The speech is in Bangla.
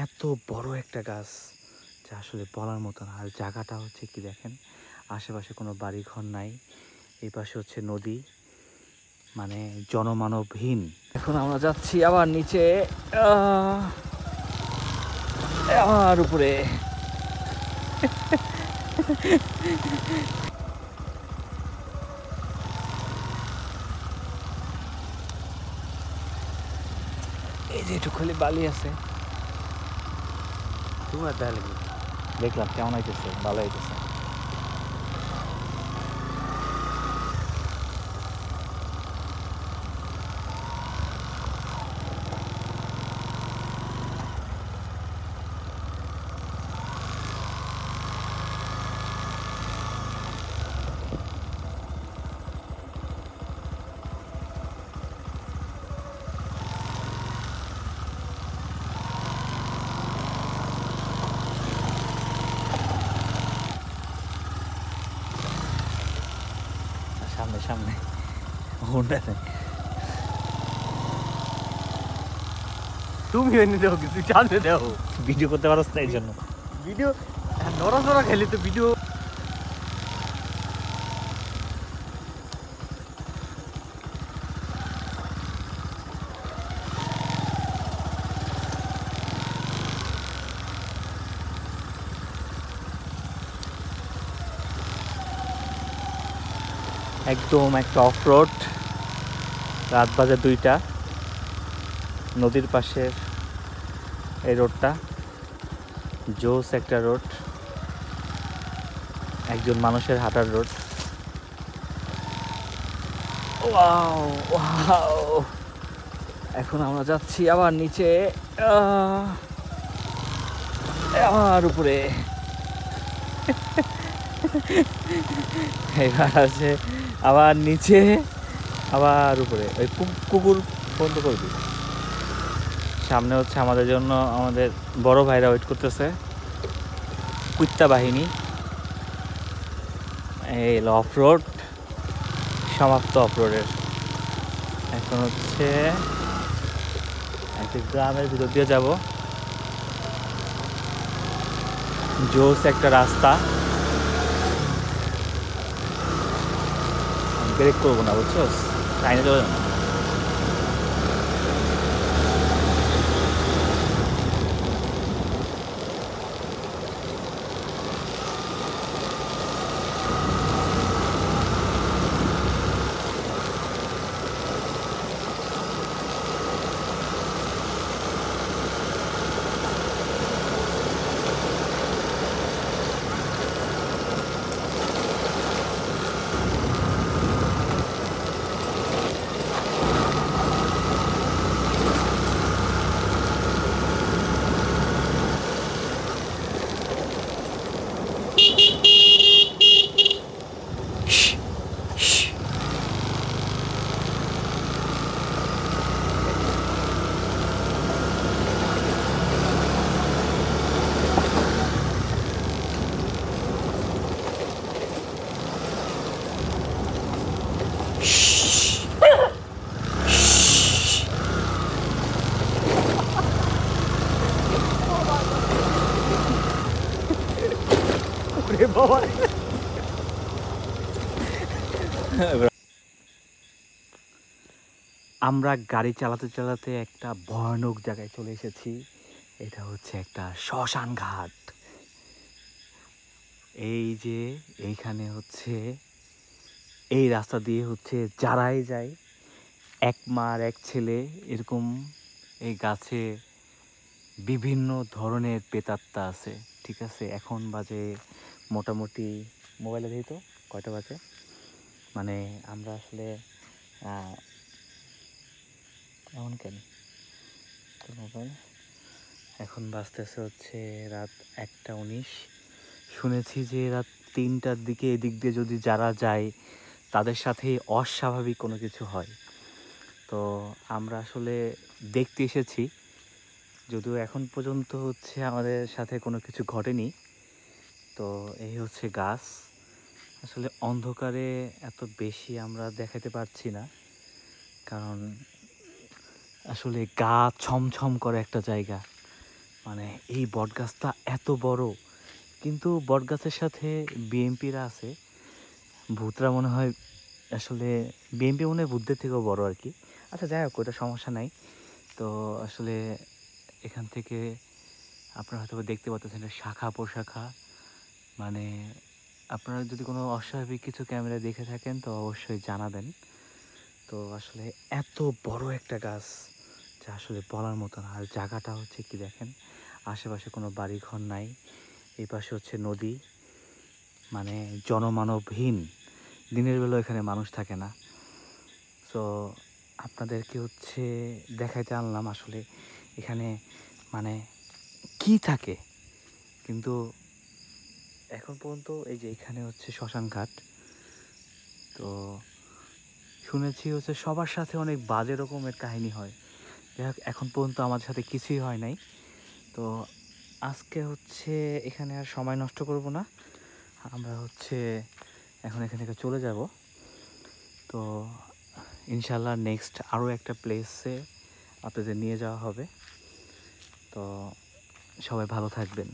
এত বড় একটা গাছ যা আসলে বলার মতো না। আর জায়গাটা হচ্ছে কি দেখেন, আশেপাশে কোনো বাড়িঘর নাই, এই পাশে হচ্ছে নদী, মানে জনমানবহীন। এখন আমরা যাচ্ছি আবার নিচে, আবার উপরে। এই যে একটু খালি বালি আছে, তোমার তাহলে দেখলাম কেমন হইতেছে, ভালো হইতেছে। সামনে সামনে হোন্ডা নেই, তুমি এনে দাও, কিছু জানতে দাও। ভিডিও করতে পারছ না এই জন্য। ভিডিও নড়াচড়া খেলে তো ভিডিও। একদম একটা অফ রোড, রাত বাজে 2টা, নদীর পাশের এই রোডটা জোস একটা রোড, একজন মানুষের হাঁটার রোড। Wow wow. এখন আমরা যাচ্ছি আবার নিচে, আবার উপরে। এবার আছে আবার নিচে, আবার উপরে। ওই কুকুর বন্ধ করবি। সামনে হচ্ছে আমাদের জন্য আমাদের বড় ভাইরা ওয়েট করতেছে, কুত্তা বাহিনী। এই অফ রোড সমাপ্ত, অফ রোডের। এখন হচ্ছে একটা গ্রামের ভিতর দিয়ে যাব, জোস একটা রাস্তা। ব্রেক করবো না, বুঝছো, লাইনে চলে যাবো। বাবা, আমরা গাড়ি চালাতে চালাতে একটা ভয়ানক জায়গায় চলে এসেছি। এটা হচ্ছে একটা শ্মশান ঘাট। এই যে এইখানে হচ্ছে এই রাস্তা দিয়ে হচ্ছে যারাই যায়, এক মার এক ছেলে এরকম, এই গাছে বিভিন্ন ধরনের প্রেতাত্মা আছে। ঠিক আছে, এখন বাজে মোটামুটি, মোবাইলে দিই তো কয়টা বাজে, মানে আমরা আসলে এমন কেন তো মোবাইল, এখন বাজতেছে হচ্ছে রাত 1টা 19। শুনেছি যে রাত 3টার দিকে এদিক দিয়ে যদি যারা যায় তাদের সাথে অস্বাভাবিক কোনো কিছু হয়। তো আমরা আসলে দেখতে এসেছি, যদিও এখন পর্যন্ত হচ্ছে আমাদের সাথে কোনো কিছু ঘটেনি। তো এই হচ্ছে গাছ, আসলে অন্ধকারে এত বেশি আমরা দেখাতে পারছি না, কারণ আসলে গা ছমছম করে একটা জায়গা। মানে এই বটগাছটা এত বড়, কিন্তু বটগাছের সাথে বিএমপিরা আছে। ভূতরা মনে হয় আসলে, বিএমপি মনে হয় ভূতদের থেকেও বড় আর কি। আচ্ছা যাই হোক, ওটা সমস্যা নাই। তো আসলে এখান থেকে আপনারা হয়তো দেখতে পাচ্ছেন এটা শাখা প্রশাখা। মানে আপনারা যদি কোনো অস্বাভাবিক কিছু ক্যামেরা দেখে থাকেন তো অবশ্যই জানাবেন। তো আসলে এত বড় একটা গাছ যা আসলে বলার মতো না। আর জায়গাটা হচ্ছে কি দেখেন, আশেপাশে কোনো বাড়িঘর নাই, এই পাশে হচ্ছে নদী, মানে জনমানবহীন। দিনের বেলা এখানে মানুষ থাকে না। সো আপনাদেরকে হচ্ছে দেখাইতে আনলাম আসলে এখানে মানে কি থাকে। কিন্তু এখন পর্যন্ত এই যে এখানে হচ্ছে শ্মশান ঘাট, তো শুনেছি হচ্ছে সবার সাথে অনেক বাজে রকমের কাহিনী হয়। যাই হোক, এখন পর্যন্ত আমার সাথে কিছুই হয় নাই। তো আজকে হচ্ছে এখানে আর সময় নষ্ট করব না, আমরা হচ্ছে এখন এখান থেকে চলে যাব। তো ইনশাল্লাহ নেক্সট আরও একটা প্লেসে আপনাদের নিয়ে যাওয়া হবে। তো সবাই ভালো থাকবেন।